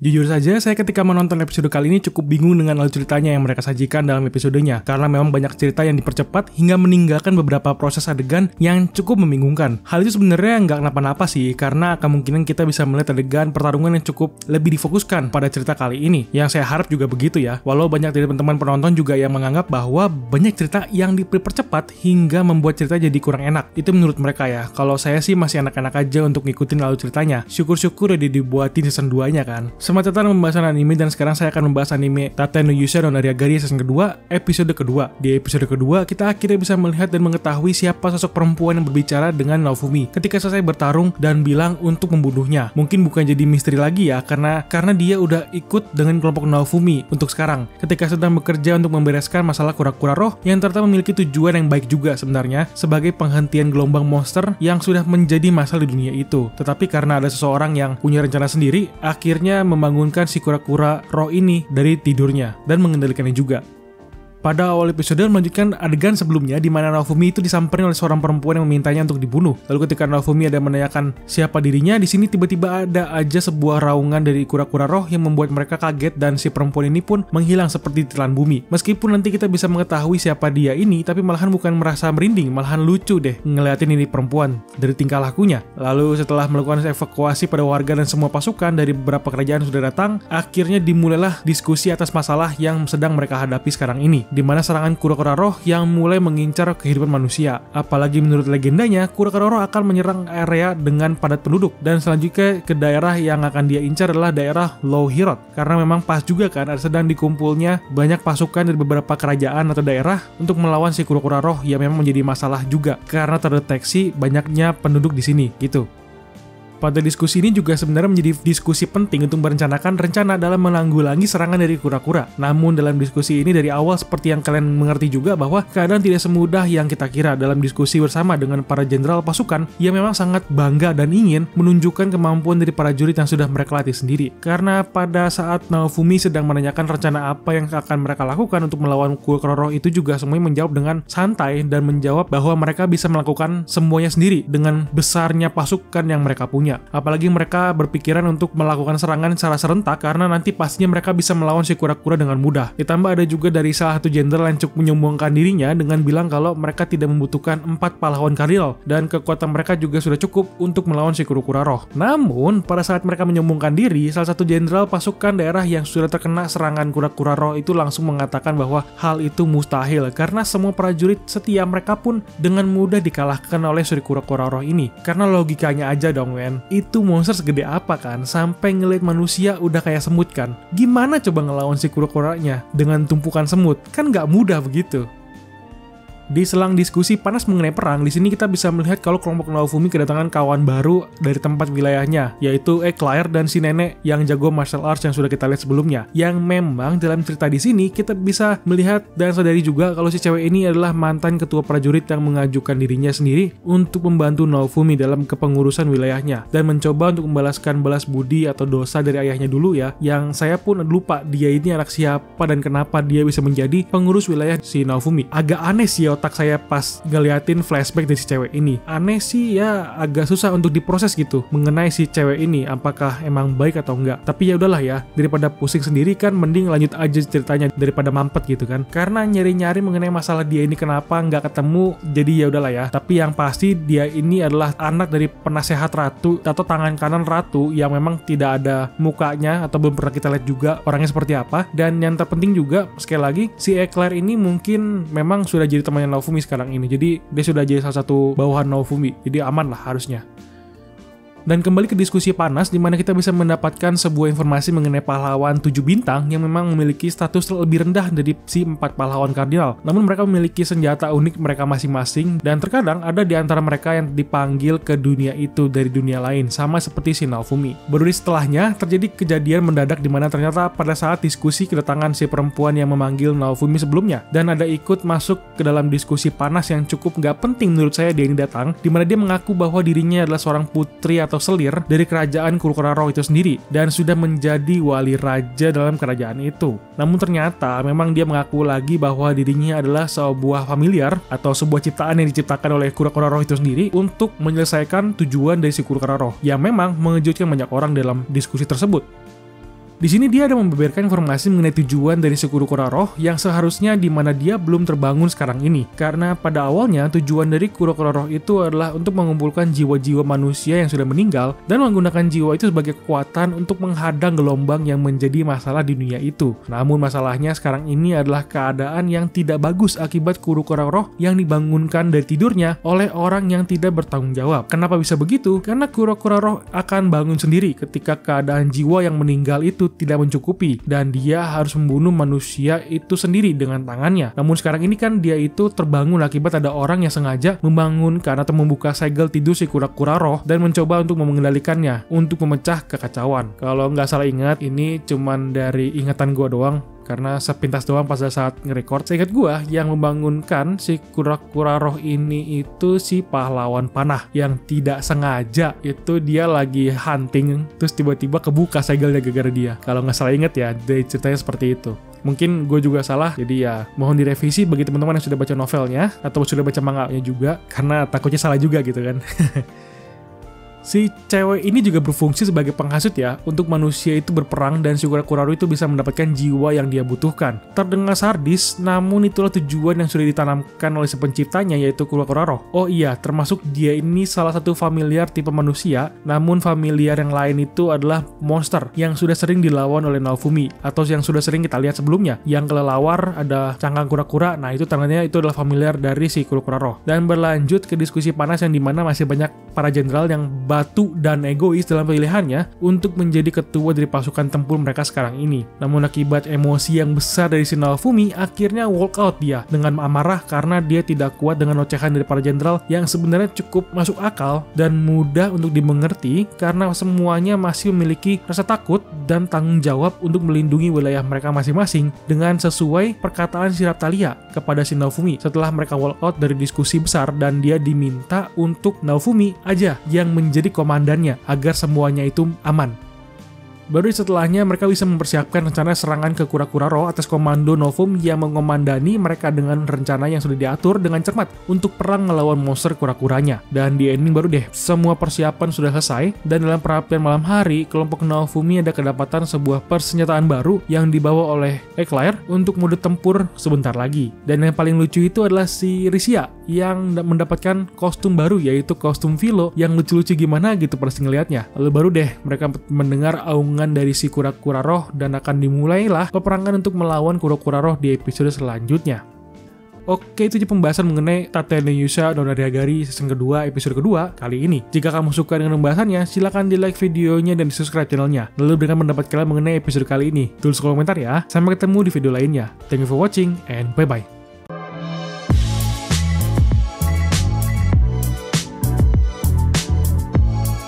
Jujur saja, saya ketika menonton episode kali ini cukup bingung dengan alur ceritanya yang mereka sajikan dalam episodenya, karena memang banyak cerita yang dipercepat hingga meninggalkan beberapa proses adegan yang cukup membingungkan. Hal itu sebenarnya nggak kenapa-napa sih, karena kemungkinan kita bisa melihat adegan pertarungan yang cukup lebih difokuskan pada cerita kali ini. Yang saya harap juga begitu ya, walau banyak dari teman-teman penonton juga yang menganggap bahwa banyak cerita yang dipercepat hingga membuat cerita jadi kurang enak. Itu menurut mereka ya. Kalau saya sih masih enak-enak aja untuk ngikutin alur ceritanya. Syukur-syukur udah dibuatin season 2-nya kan. Selamat datang pembahasan anime, dan sekarang saya akan membahas anime Tate no Yusei no Nariagari season kedua, episode kedua. Di episode kedua, kita akhirnya bisa melihat dan mengetahui siapa sosok perempuan yang berbicara dengan Naofumi ketika selesai bertarung dan bilang untuk membunuhnya. Mungkin bukan jadi misteri lagi ya, karena dia udah ikut dengan kelompok Naofumi untuk sekarang, ketika sedang bekerja untuk membereskan masalah kura-kura roh yang ternyata memiliki tujuan yang baik juga sebenarnya, sebagai penghentian gelombang monster yang sudah menjadi masalah di dunia itu. Tetapi karena ada seseorang yang punya rencana sendiri, akhirnya membangunkan si kura-kura roh ini dari tidurnya dan mengendalikannya juga. Pada awal episode melanjutkan adegan sebelumnya di mana Naofumi itu disamperin oleh seorang perempuan yang memintanya untuk dibunuh. Lalu ketika Naofumi ada menanyakan siapa dirinya, di sini tiba-tiba ada aja sebuah raungan dari kura-kura roh yang membuat mereka kaget, dan si perempuan ini pun menghilang seperti ditelan bumi. Meskipun nanti kita bisa mengetahui siapa dia ini, tapi malahan bukan merasa merinding, malahan lucu deh ngeliatin ini perempuan dari tingkah lakunya. Lalu setelah melakukan evakuasi pada warga dan semua pasukan dari beberapa kerajaan sudah datang, akhirnya dimulailah diskusi atas masalah yang sedang mereka hadapi sekarang ini, di mana serangan kura-kura roh yang mulai mengincar kehidupan manusia. Apalagi menurut legendanya, kura-kura roh akan menyerang area dengan padat penduduk, dan selanjutnya ke daerah yang akan dia incar adalah daerah Low Hirot, karena memang pas juga kan ada sedang dikumpulnya banyak pasukan dari beberapa kerajaan atau daerah untuk melawan si kura-kura roh yang memang menjadi masalah juga karena terdeteksi banyaknya penduduk di sini gitu. Pada diskusi ini juga sebenarnya menjadi diskusi penting untuk merencanakan rencana dalam menanggulangi serangan dari kura-kura. Namun dalam diskusi ini dari awal seperti yang kalian mengerti juga bahwa keadaan tidak semudah yang kita kira dalam diskusi bersama dengan para jenderal pasukan yang memang sangat bangga dan ingin menunjukkan kemampuan dari para prajurit yang sudah mereka latih sendiri. Karena pada saat Naofumi sedang menanyakan rencana apa yang akan mereka lakukan untuk melawan kura-kura roh itu, juga semuanya menjawab dengan santai dan menjawab bahwa mereka bisa melakukan semuanya sendiri dengan besarnya pasukan yang mereka punya. Apalagi mereka berpikiran untuk melakukan serangan secara serentak karena nanti pastinya mereka bisa melawan si kura-kura dengan mudah. Ditambah ada juga dari salah satu jenderal yang cukup menyombongkan dirinya dengan bilang kalau mereka tidak membutuhkan 4 pahlawan kardinal dan kekuatan mereka juga sudah cukup untuk melawan si kura-kura roh. Namun pada saat mereka menyombongkan diri, salah satu jenderal pasukan daerah yang sudah terkena serangan kura-kura roh itu langsung mengatakan bahwa hal itu mustahil karena semua prajurit setia mereka pun dengan mudah dikalahkan oleh si kura-kura roh ini. Karena logikanya aja dong men, itu monster segede apa kan, sampai ngeliat manusia udah kayak semut kan. Gimana coba ngelawan si kura-kuranya dengan tumpukan semut? Kan nggak mudah begitu. Di selang diskusi panas mengenai perang, di sini kita bisa melihat kalau kelompok Naofumi kedatangan kawan baru dari tempat wilayahnya, yaitu Eclair dan si nenek yang jago martial arts yang sudah kita lihat sebelumnya. Yang memang dalam cerita di sini kita bisa melihat dan sadari juga kalau si cewek ini adalah mantan ketua prajurit yang mengajukan dirinya sendiri untuk membantu Naofumi dalam kepengurusan wilayahnya dan mencoba untuk membalaskan balas budi atau dosa dari ayahnya dulu ya. Yang saya pun lupa dia ini anak siapa dan kenapa dia bisa menjadi pengurus wilayah si Naofumi. Agak aneh sih otak saya pas ngeliatin flashback dari si cewek ini. Aneh sih ya, agak susah untuk diproses gitu mengenai si cewek ini apakah emang baik atau enggak. Tapi ya udahlah ya, daripada pusing sendiri kan mending lanjut aja ceritanya daripada mampet gitu kan. Karena nyari-nyari mengenai masalah dia ini kenapa nggak ketemu, jadi ya udahlah ya. Tapi yang pasti dia ini adalah anak dari penasehat ratu atau tangan kanan ratu yang memang tidak ada mukanya atau belum pernah kita lihat juga orangnya seperti apa. Dan yang terpenting juga sekali lagi si Eclair ini mungkin memang sudah jadi teman Naofumi sekarang ini, jadi dia sudah jadi salah satu bawahan Naofumi, jadi aman lah harusnya. Dan kembali ke diskusi panas di mana kita bisa mendapatkan sebuah informasi mengenai pahlawan 7 bintang yang memang memiliki status lebih rendah dari si 4 pahlawan kardinal. Namun mereka memiliki senjata unik mereka masing-masing dan terkadang ada di antara mereka yang dipanggil ke dunia itu dari dunia lain, sama seperti si Naofumi. Baru di setelahnya terjadi kejadian mendadak di mana ternyata pada saat diskusi kedatangan si perempuan yang memanggil Naofumi sebelumnya dan ada ikut masuk ke dalam diskusi panas yang cukup nggak penting menurut saya dia ini datang, di mana dia mengaku bahwa dirinya adalah seorang putri atau selir dari kerajaan kura-kura roh itu sendiri dan sudah menjadi wali raja dalam kerajaan itu. Namun ternyata memang dia mengaku lagi bahwa dirinya adalah sebuah familiar atau sebuah ciptaan yang diciptakan oleh kura-kura roh itu sendiri untuk menyelesaikan tujuan dari si kura-kura roh yang memang mengejutkan banyak orang dalam diskusi tersebut. Di sini dia ada membeberkan informasi mengenai tujuan dari si Kurokura Roh yang seharusnya di mana dia belum terbangun sekarang ini. Karena pada awalnya tujuan dari Kurokura Roh itu adalah untuk mengumpulkan jiwa-jiwa manusia yang sudah meninggal dan menggunakan jiwa itu sebagai kekuatan untuk menghadang gelombang yang menjadi masalah di dunia itu. Namun masalahnya sekarang ini adalah keadaan yang tidak bagus akibat Kurokura Roh yang dibangunkan dari tidurnya oleh orang yang tidak bertanggung jawab. Kenapa bisa begitu? Karena Kurokura Roh akan bangun sendiri ketika keadaan jiwa yang meninggal itu tidak mencukupi dan dia harus membunuh manusia itu sendiri dengan tangannya. Namun sekarang ini kan dia itu terbangun akibat ada orang yang sengaja membangunkan atau membuka segel tidur si Kurokura Roh dan mencoba untuk mengendalikannya untuk memecah kekacauan. Kalau nggak salah ingat, ini cuman dari ingatan gua doang karena sepintas doang pas saat nge-record. Seingat gua yang membangunkan si Kurokura Roh ini itu si pahlawan panah yang tidak sengaja itu dia lagi hunting terus tiba-tiba kebuka segelnya gara-gara dia. Kalau nggak salah ingat ya, dari ceritanya seperti itu. Mungkin gue juga salah, jadi ya mohon direvisi bagi teman-teman yang sudah baca novelnya atau sudah baca manganya juga, karena takutnya salah juga gitu kan. Si cewek ini juga berfungsi sebagai penghasut ya, untuk manusia itu berperang dan si Kurokura Roh itu bisa mendapatkan jiwa yang dia butuhkan. Terdengar sadis, namun itulah tujuan yang sudah ditanamkan oleh si penciptanya yaitu Kurokura Roh. Oh iya, termasuk dia ini salah satu familiar tipe manusia, namun familiar yang lain itu adalah monster yang sudah sering dilawan oleh Naofumi, atau yang sudah sering kita lihat sebelumnya. Yang kelelawar ada cangkang kura-kura, nah itu tandanya itu adalah familiar dari si Kurokura Roh. Dan berlanjut ke diskusi panas yang dimana masih banyak para jenderal yang batu dan egois dalam pilihannya untuk menjadi ketua dari pasukan tempur mereka sekarang ini. Namun akibat emosi yang besar dari si Naofumi, akhirnya walk out dia dengan amarah karena dia tidak kuat dengan ocehan dari para jenderal yang sebenarnya cukup masuk akal dan mudah untuk dimengerti karena semuanya masih memiliki rasa takut dan tanggung jawab untuk melindungi wilayah mereka masing-masing dengan sesuai perkataan si Raphtalia kepada si Naofumi setelah mereka walk out dari diskusi besar dan dia diminta untuk Naofumi aja yang menjadi komandannya agar semuanya itu aman. Baru setelahnya mereka bisa mempersiapkan rencana serangan ke Kurokura Roh atas komando Novum yang mengomandani mereka dengan rencana yang sudah diatur dengan cermat untuk perang melawan monster kura-kuranya. Dan di ending baru deh, semua persiapan sudah selesai dan dalam perapian malam hari, kelompok Naofumi ada kedapatan sebuah persenjataan baru yang dibawa oleh Eclair untuk mode tempur sebentar lagi. Dan yang paling lucu itu adalah si Risia yang mendapatkan kostum baru yaitu kostum Philo yang lucu-lucu gimana gitu pas ngeliatnya. Lalu baru deh mereka mendengar dari si Kurokura Roh dan akan dimulailah peperangan untuk melawan Kurokura Roh di episode selanjutnya. Oke, itu aja pembahasan mengenai Tate no Yusha no Nariagari season kedua episode kedua kali ini. Jika kamu suka dengan pembahasannya, silahkan di like videonya dan di subscribe channelnya. Lalu berikan pendapat kalian mengenai episode kali ini. Tulis komentar ya. Sampai ketemu di video lainnya. Thank you for watching and bye-bye.